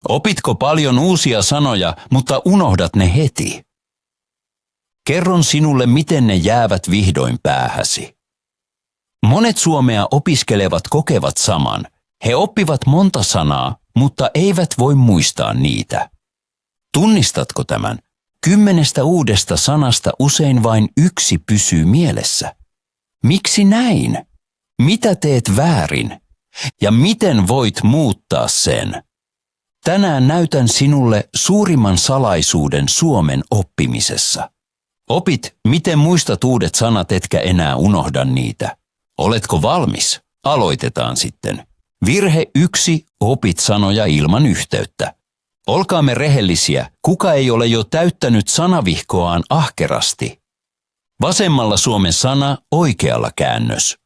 Opitko paljon uusia sanoja, mutta unohdat ne heti? Kerron sinulle, miten ne jäävät vihdoin päähäsi. Monet suomea opiskelevat kokevat saman. He oppivat monta sanaa, mutta eivät voi muistaa niitä. Tunnistatko tämän? 10 uudesta sanasta usein vain 1 pysyy mielessä. Miksi näin? Mitä teet väärin? Ja miten voit muuttaa sen? Tänään näytän sinulle suurimman salaisuuden suomen oppimisessa. Opit, miten muistat uudet sanat etkä enää unohda niitä. Oletko valmis? Aloitetaan sitten. Virhe 1. Opit sanoja ilman yhteyttä. Olkaamme rehellisiä, kuka ei ole jo täyttänyt sanavihkoaan ahkerasti? Vasemmalla Suomen sana, oikealla käännös.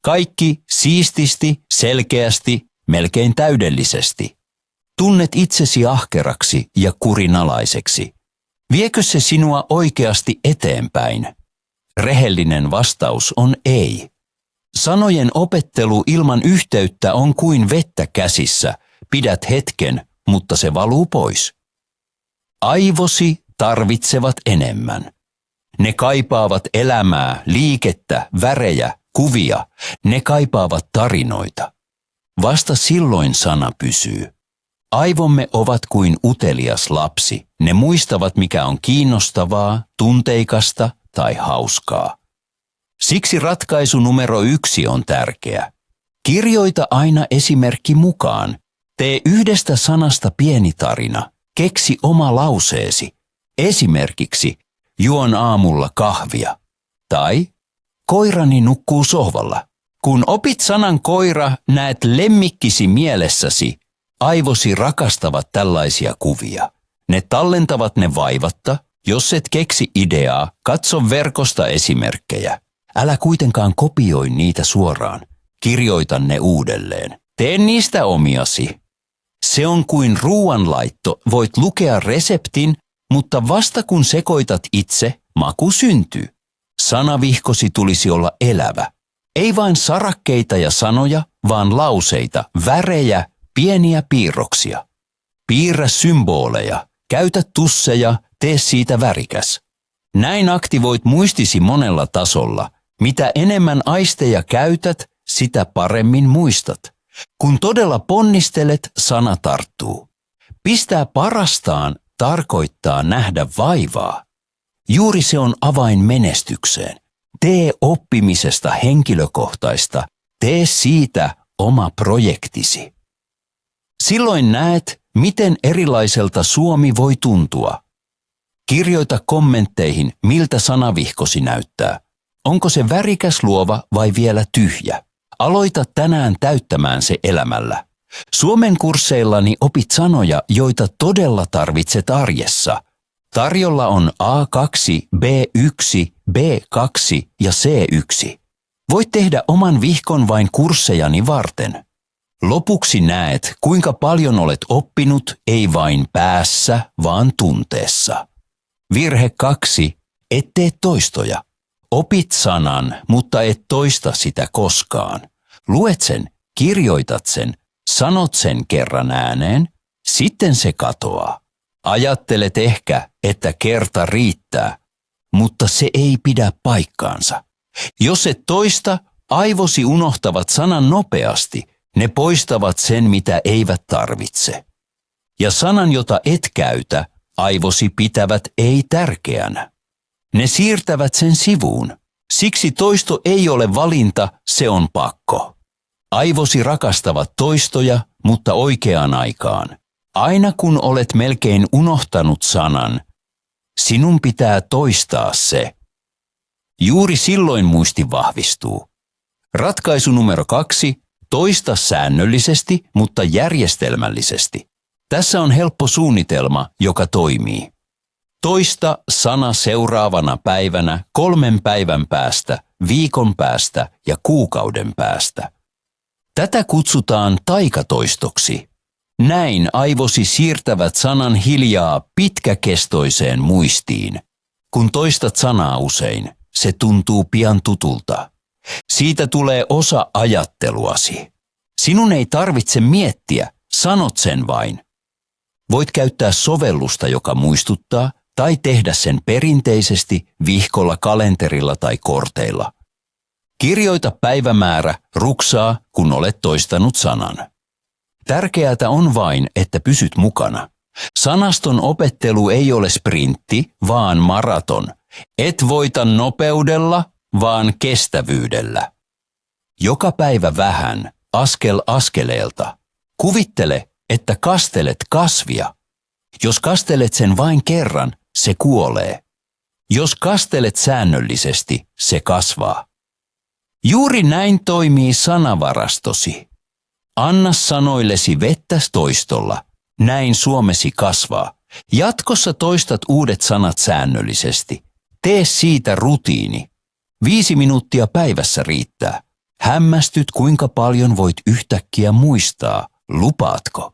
Kaikki siististi, selkeästi, melkein täydellisesti. Tunnet itsesi ahkeraksi ja kurinalaiseksi. Viekö se sinua oikeasti eteenpäin? Rehellinen vastaus on ei. Sanojen opettelu ilman yhteyttä on kuin vettä käsissä. Pidät hetken, mutta se valuu pois. Aivosi tarvitsevat enemmän. Ne kaipaavat elämää, liikettä, värejä, kuvia. Ne kaipaavat tarinoita. Vasta silloin sana pysyy. Aivomme ovat kuin utelias lapsi. Ne muistavat, mikä on kiinnostavaa, tunteikasta tai hauskaa. Siksi ratkaisu numero 1 on tärkeä. Kirjoita aina esimerkki mukaan. Tee yhdestä sanasta pieni tarina. Keksi oma lauseesi. Esimerkiksi, juon aamulla kahvia. Tai, koirani nukkuu sohvalla. Kun opit sanan koira, näet lemmikkisi mielessäsi. Aivosi rakastavat tällaisia kuvia. Ne tallentavat ne vaivatta. Jos et keksi ideaa, katso verkosta esimerkkejä. Älä kuitenkaan kopioi niitä suoraan. Kirjoita ne uudelleen. Tee niistä omiasi. Se on kuin ruuanlaitto. Voit lukea reseptin, mutta vasta kun sekoitat itse, maku syntyy. Sanavihkosi tulisi olla elävä. Ei vain sarakkeita ja sanoja, vaan lauseita, värejä, pieniä piirroksia. Piirrä symboleja, käytä tusseja, tee siitä värikäs. Näin aktivoit muistisi monella tasolla. Mitä enemmän aisteja käytät, sitä paremmin muistat. Kun todella ponnistelet, sana tarttuu. Pistää parastaan tarkoittaa nähdä vaivaa. Juuri se on avain menestykseen. Tee oppimisesta henkilökohtaista. Tee siitä oma projektisi. Silloin näet, miten erilaiselta Suomi voi tuntua. Kirjoita kommentteihin, miltä sanavihkosi näyttää. Onko se värikäs, luova vai vielä tyhjä? Aloita tänään täyttämään se elämällä. Suomen kursseillani opit sanoja, joita todella tarvitset arjessa. Tarjolla on A2, B1, B2 ja C1. Voit tehdä oman vihkon vain kurssejani varten. Lopuksi näet, kuinka paljon olet oppinut, ei vain päässä, vaan tunteessa. Virhe 2. Et tee toistoja. Opit sanan, mutta et toista sitä koskaan. Luet sen, kirjoitat sen, sanot sen kerran ääneen, sitten se katoaa. Ajattelet ehkä, että kerta riittää, mutta se ei pidä paikkaansa. Jos et toista, aivosi unohtavat sanan nopeasti. Ne poistavat sen, mitä eivät tarvitse. Ja sanan, jota et käytä, aivosi pitävät ei tärkeänä. Ne siirtävät sen sivuun. Siksi toisto ei ole valinta, se on pakko. Aivosi rakastavat toistoja, mutta oikeaan aikaan. Aina kun olet melkein unohtanut sanan, sinun pitää toistaa se. Juuri silloin muisti vahvistuu. Ratkaisu numero 2. Toista säännöllisesti, mutta järjestelmällisesti. Tässä on helppo suunnitelma, joka toimii. Toista sana seuraavana päivänä, 3 päivän päästä, viikon päästä ja kuukauden päästä. Tätä kutsutaan taikatoistoksi. Näin aivosi siirtävät sanan hiljaa pitkäkestoiseen muistiin. Kun toistat sanaa usein, se tuntuu pian tutulta. Siitä tulee osa ajatteluasi. Sinun ei tarvitse miettiä, sanot sen vain. Voit käyttää sovellusta, joka muistuttaa, tai tehdä sen perinteisesti vihkolla, kalenterilla tai korteilla. Kirjoita päivämäärä, ruksaa, kun olet toistanut sanan. Tärkeää on vain, että pysyt mukana. Sanaston opettelu ei ole sprintti, vaan maraton. Et voita nopeudella, vaan kestävyydellä. Joka päivä vähän, askel askeleelta. Kuvittele, että kastelet kasvia. Jos kastelet sen vain kerran, se kuolee. Jos kastelet säännöllisesti, se kasvaa. Juuri näin toimii sanavarastosi. Anna sanoillesi vettä toistolla. Näin suomesi kasvaa. Jatkossa toistat uudet sanat säännöllisesti. Tee siitä rutiini. 5 minuuttia päivässä riittää. Hämmästyt, kuinka paljon voit yhtäkkiä muistaa. Lupaatko?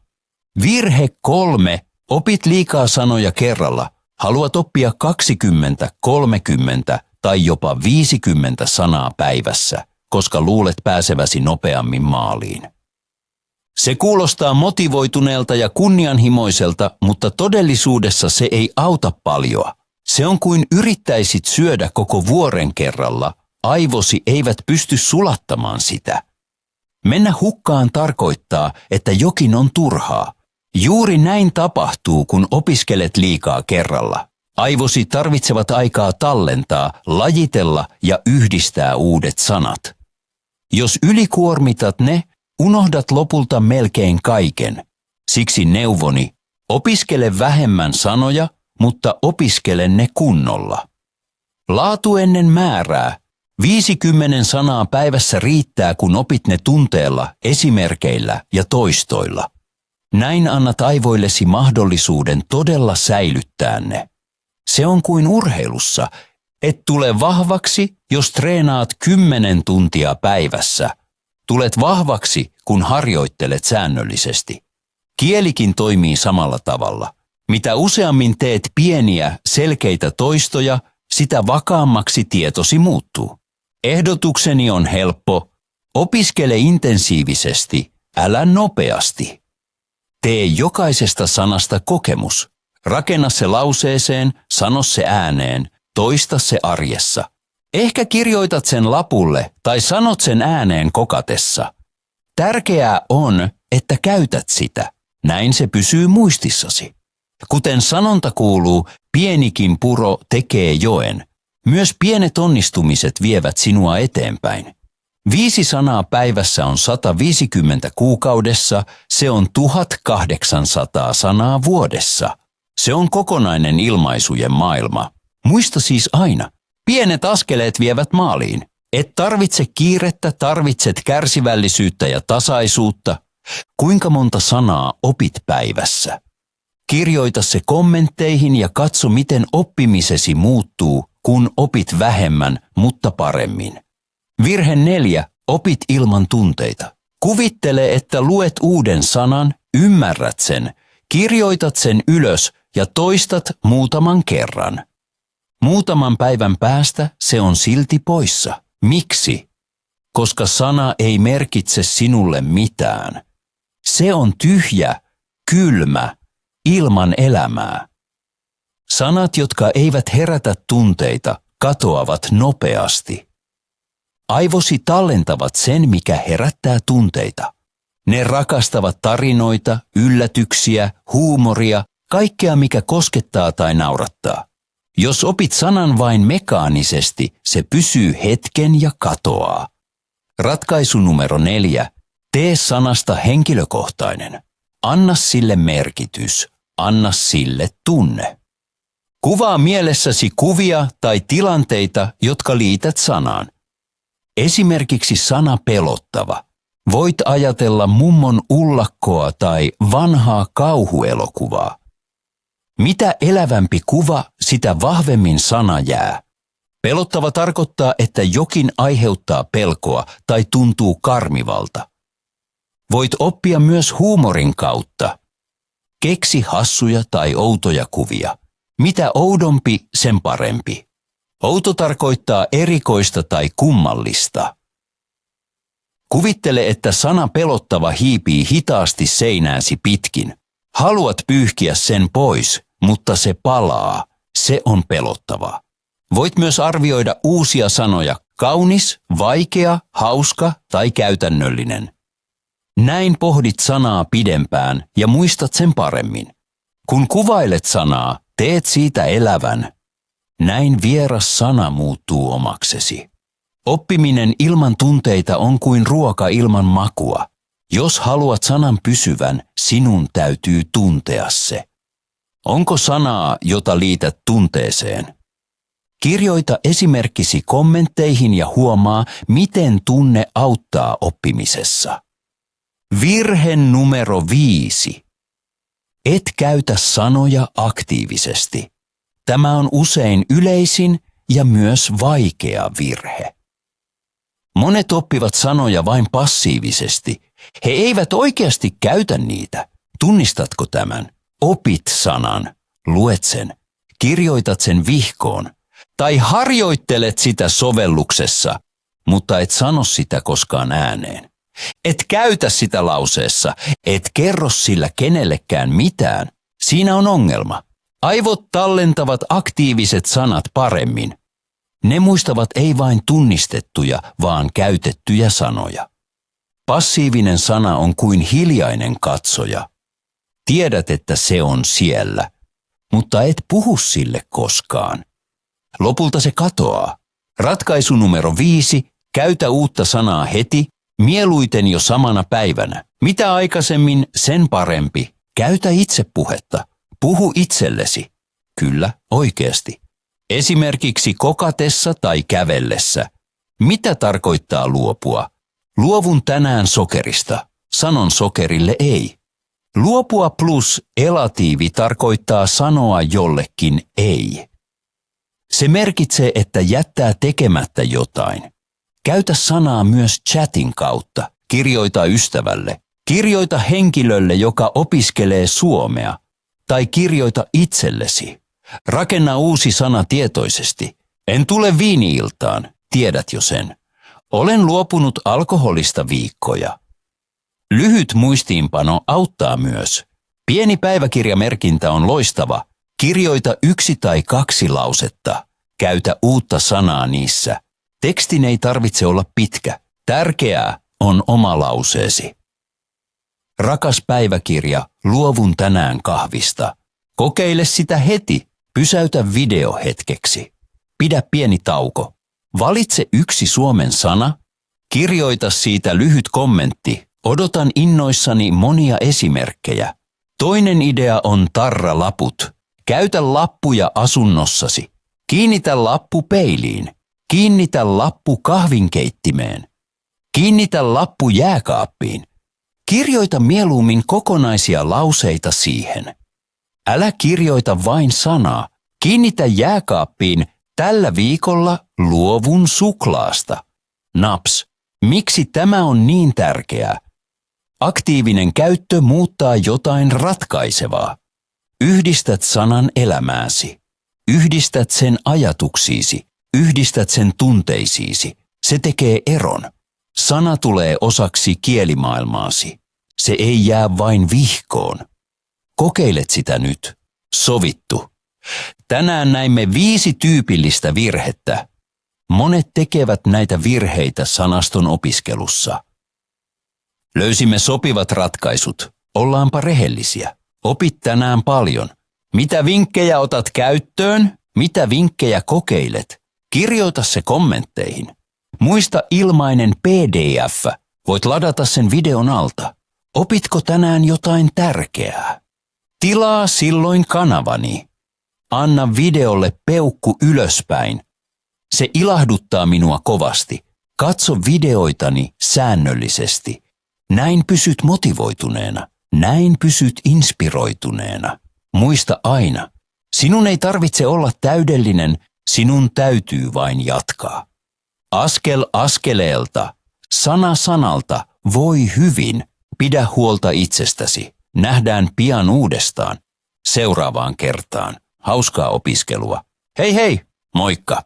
Virhe 3. Opit liikaa sanoja kerralla. Haluat oppia 20, 30 tai jopa 50 sanaa päivässä, koska luulet pääseväsi nopeammin maaliin. Se kuulostaa motivoituneelta ja kunnianhimoiselta, mutta todellisuudessa se ei auta paljoa. Se on kuin yrittäisit syödä koko vuoren kerralla, aivosi eivät pysty sulattamaan sitä. Mennä hukkaan tarkoittaa, että jokin on turhaa. Juuri näin tapahtuu, kun opiskelet liikaa kerralla. Aivosi tarvitsevat aikaa tallentaa, lajitella ja yhdistää uudet sanat. Jos ylikuormitat ne, unohdat lopulta melkein kaiken. Siksi neuvoni, opiskele vähemmän sanoja, mutta opiskele ne kunnolla. Laatu ennen määrää. 50 sanaa päivässä riittää, kun opit ne tunteella, esimerkeillä ja toistoilla. Näin annat aivoillesi mahdollisuuden todella säilyttää ne. Se on kuin urheilussa. Et tule vahvaksi, jos treenaat 10 tuntia päivässä. Tulet vahvaksi, kun harjoittelet säännöllisesti. Kielikin toimii samalla tavalla. Mitä useammin teet pieniä, selkeitä toistoja, sitä vakaammaksi tietosi muuttuu. Ehdotukseni on helppo. Opiskele intensiivisesti, älä nopeasti. Tee jokaisesta sanasta kokemus. Rakenna se lauseeseen, sano se ääneen, toista se arjessa. Ehkä kirjoitat sen lapulle tai sanot sen ääneen kokatessa. Tärkeää on, että käytät sitä. Näin se pysyy muistissasi. Kuten sanonta kuuluu, pienikin puro tekee joen. Myös pienet onnistumiset vievät sinua eteenpäin. 5 sanaa päivässä on 150 kuukaudessa, se on 1800 sanaa vuodessa. Se on kokonainen ilmaisujen maailma. Muista siis aina, pienet askeleet vievät maaliin. Et tarvitse kiirettä, tarvitset kärsivällisyyttä ja tasaisuutta. Kuinka monta sanaa opit päivässä? Kirjoita se kommentteihin ja katso, miten oppimisesi muuttuu, kun opit vähemmän, mutta paremmin. Virhe 4. Opit ilman tunteita. Kuvittele, että luet uuden sanan, ymmärrät sen, kirjoitat sen ylös ja toistat muutaman kerran. Muutaman päivän päästä se on silti poissa. Miksi? Koska sana ei merkitse sinulle mitään. Se on tyhjä, kylmä, ilman elämää. Sanat, jotka eivät herätä tunteita, katoavat nopeasti. Aivosi tallentavat sen, mikä herättää tunteita. Ne rakastavat tarinoita, yllätyksiä, huumoria, kaikkea mikä koskettaa tai naurattaa. Jos opit sanan vain mekaanisesti, se pysyy hetken ja katoaa. Ratkaisu numero 4. Tee sanasta henkilökohtainen. Anna sille merkitys. Anna sille tunne. Kuvaa mielessäsi kuvia tai tilanteita, jotka liität sanaan. Esimerkiksi sana pelottava. Voit ajatella mummon ullakkoa tai vanhaa kauhuelokuvaa. Mitä elävämpi kuva, sitä vahvemmin sana jää. Pelottava tarkoittaa, että jokin aiheuttaa pelkoa tai tuntuu karmivalta. Voit oppia myös huumorin kautta. Keksi hassuja tai outoja kuvia. Mitä oudompi, sen parempi. Outo tarkoittaa erikoista tai kummallista. Kuvittele, että sana pelottava hiipii hitaasti seinääsi pitkin. Haluat pyyhkiä sen pois, mutta se palaa. Se on pelottavaa. Voit myös arvioida uusia sanoja: kaunis, vaikea, hauska tai käytännöllinen. Näin pohdit sanaa pidempään ja muistat sen paremmin. Kun kuvailet sanaa, teet siitä elävän. Näin vieras sana muuttuu omaksesi. Oppiminen ilman tunteita on kuin ruoka ilman makua. Jos haluat sanan pysyvän, sinun täytyy tuntea se. Onko sanaa, jota liität tunteeseen? Kirjoita esimerkkisi kommentteihin ja huomaa, miten tunne auttaa oppimisessa. Virhe numero 5. Et käytä sanoja aktiivisesti. Tämä on usein yleisin ja myös vaikea virhe. Monet oppivat sanoja vain passiivisesti. He eivät oikeasti käytä niitä. Tunnistatko tämän? Opit sanan, luet sen, kirjoitat sen vihkoon tai harjoittelet sitä sovelluksessa, mutta et sano sitä koskaan ääneen. Et käytä sitä lauseessa, et kerro sillä kenellekään mitään. Siinä on ongelma. Aivot tallentavat aktiiviset sanat paremmin. Ne muistavat ei vain tunnistettuja, vaan käytettyjä sanoja. Passiivinen sana on kuin hiljainen katsoja. Tiedät, että se on siellä, mutta et puhu sille koskaan. Lopulta se katoaa. Ratkaisu numero 5. Käytä uutta sanaa heti, mieluiten jo samana päivänä. Mitä aikaisemmin, sen parempi. Käytä itsepuhetta. Puhu itsellesi. Kyllä, oikeasti. Esimerkiksi kokatessa tai kävellessä. Mitä tarkoittaa luopua? Luovun tänään sokerista. Sanon sokerille ei. Luopua plus elatiivi tarkoittaa sanoa jollekin ei. Se merkitsee, että jättää tekemättä jotain. Käytä sanaa myös chatin kautta. Kirjoita ystävälle. Kirjoita henkilölle, joka opiskelee suomea. Tai kirjoita itsellesi. Rakenna uusi sana tietoisesti. En tule viini-iltaan, tiedät jo sen. Olen luopunut alkoholista viikkoja. Lyhyt muistiinpano auttaa myös. Pieni päiväkirjamerkintä on loistava. Kirjoita 1 tai 2 lausetta. Käytä uutta sanaa niissä. Tekstin ei tarvitse olla pitkä. Tärkeää on oma lauseesi. Rakas päiväkirja, luovun tänään kahvista. Kokeile sitä heti. Pysäytä video hetkeksi. Pidä pieni tauko. Valitse 1 suomen sana. Kirjoita siitä lyhyt kommentti. Odotan innoissani monia esimerkkejä. Toinen idea on tarralaput. Käytä lappuja asunnossasi. Kiinnitä lappu peiliin. Kiinnitä lappu kahvinkeittimeen. Kiinnitä lappu jääkaappiin. Kirjoita mieluummin kokonaisia lauseita siihen. Älä kirjoita vain sanaa. Kiinnitä jääkaappiin: tällä viikolla luovun suklaasta. Naps. Miksi tämä on niin tärkeää? Aktiivinen käyttö muuttaa jotain ratkaisevaa. Yhdistät sanan elämääsi. Yhdistät sen ajatuksiisi. Yhdistät sen tunteisiisi. Se tekee eron. Sana tulee osaksi kielimaailmaasi. Se ei jää vain vihkoon. Kokeilet sitä nyt. Sovittu. Tänään näimme 5 tyypillistä virhettä. Monet tekevät näitä virheitä sanaston opiskelussa. Löysimme sopivat ratkaisut. Ollaanpa rehellisiä. Opit tänään paljon. Mitä vinkkejä otat käyttöön? Mitä vinkkejä kokeilet? Kirjoita se kommentteihin. Muista ilmainen PDF. Voit ladata sen videon alta. Opitko tänään jotain tärkeää? Tilaa silloin kanavani. Anna videolle peukku ylöspäin. Se ilahduttaa minua kovasti. Katso videoitani säännöllisesti. Näin pysyt motivoituneena. Näin pysyt inspiroituneena. Muista aina, sinun ei tarvitse olla täydellinen, sinun täytyy vain jatkaa. Askel askeleelta, sana sanalta, voi hyvin, pidä huolta itsestäsi. Nähdään pian uudestaan. Seuraavaan kertaan. Hauskaa opiskelua. Hei hei, moikka!